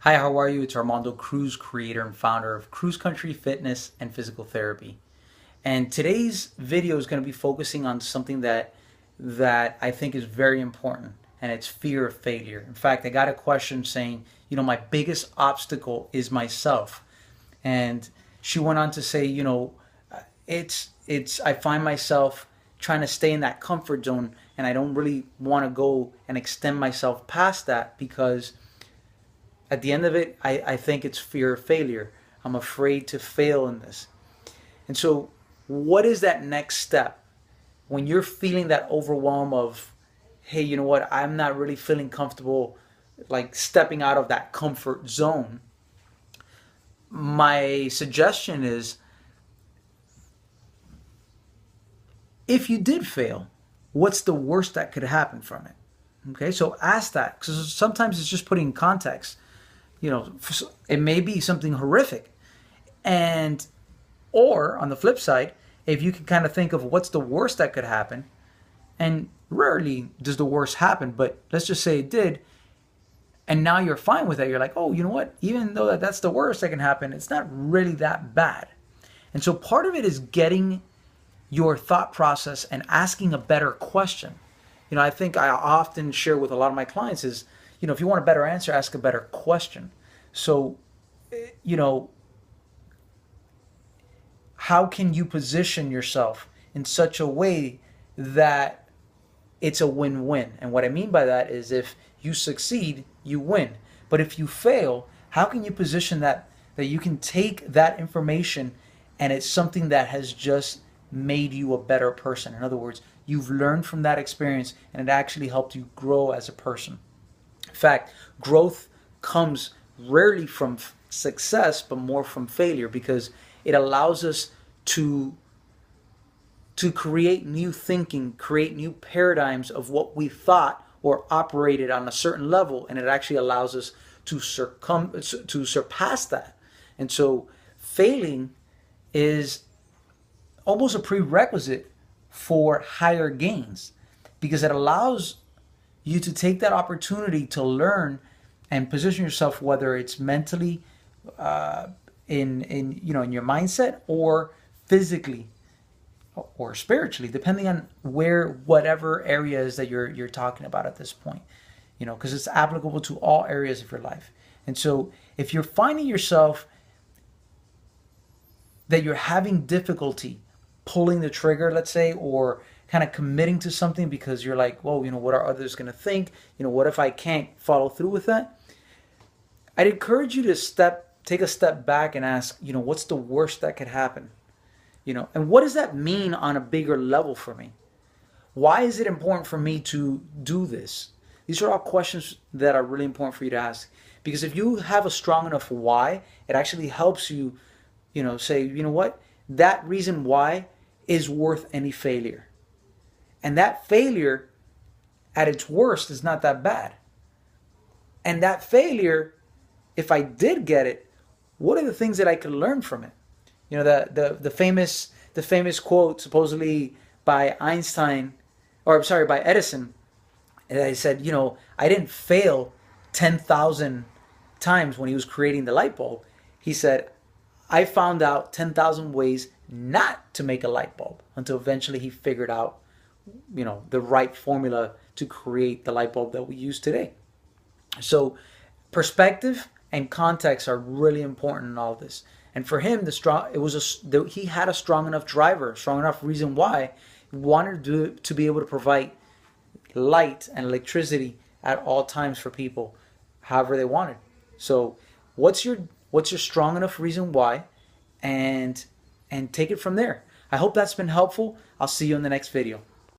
Hi, how are you? It's Armando Cruz, creator and founder of Cruz Country Fitness and Physical Therapy. And today's video is going to be focusing on something that I think is very important, and it's fear of failure. In fact, I got a question saying, my biggest obstacle is myself. And she went on to say, it's I find myself trying to stay in that comfort zone, and I don't really want to go and extend myself past that because at the end of it, I think it's fear of failure. I'm afraid to fail in this. And so, what is that next step when you're feeling that overwhelm of, hey, you know what, I'm not really feeling comfortable like stepping out of that comfort zone? My suggestion is, if you did fail, what's the worst that could happen from it? Okay, so ask that, because sometimes it's just putting in context. It may be something horrific. And, or on the flip side, if you can kind of think of what's the worst that could happen, and rarely does the worst happen, but let's just say it did, and now you're fine with it. You're like, oh, you know what? Even though that's the worst that can happen, it's not really that bad. And so part of it is getting your thought process and asking a better question. I think I often share with a lot of my clients is, if you want a better answer, ask a better question. So, how can you position yourself in such a way that it's a win-win? And what I mean by that is, if you succeed, you win. But if you fail, how can you position that you can take that information and it's something that has just made you a better person? In other words, you've learned from that experience and it actually helped you grow as a person. In fact, growth comes rarely from success, but more from failure, because it allows us to create new thinking, create new paradigms of what we thought or operated on a certain level, and it actually allows us to surpass that. And so failing is almost a prerequisite for higher gains, because it allows you to take that opportunity to learn and position yourself, whether it's mentally, in your mindset, or physically or spiritually, depending on whatever areas that you're talking about at this point, because it's applicable to all areas of your life. And so if you're finding yourself that you're having difficulty pulling the trigger, let's say, or kind of committing to something because you're like, well, what are others going to think? What if I can't follow through with that? I'd encourage you to take a step back and ask, what's the worst that could happen? And what does that mean on a bigger level for me? Why is it important for me to do this? These are all questions that are really important for you to ask. Because if you have a strong enough why, it actually helps you, say, what? That reason why is worth any failure. And that failure at its worst is not that bad. And that failure, if I did get it, what are the things that I could learn from it? The famous quote supposedly by Einstein, or I'm sorry, by Edison, that he said, I didn't fail 10,000 times when he was creating the light bulb. He said, I found out 10,000 ways not to make a light bulb, until eventually he figured out, the right formula to create the light bulb that we use today. So perspective and context are really important in all of this. And for him, he had a strong enough driver, strong enough reason why he wanted to be able to provide light and electricity at all times for people, however they wanted. So what's your strong enough reason why, and take it from there. I hope that's been helpful. I'll see you in the next video.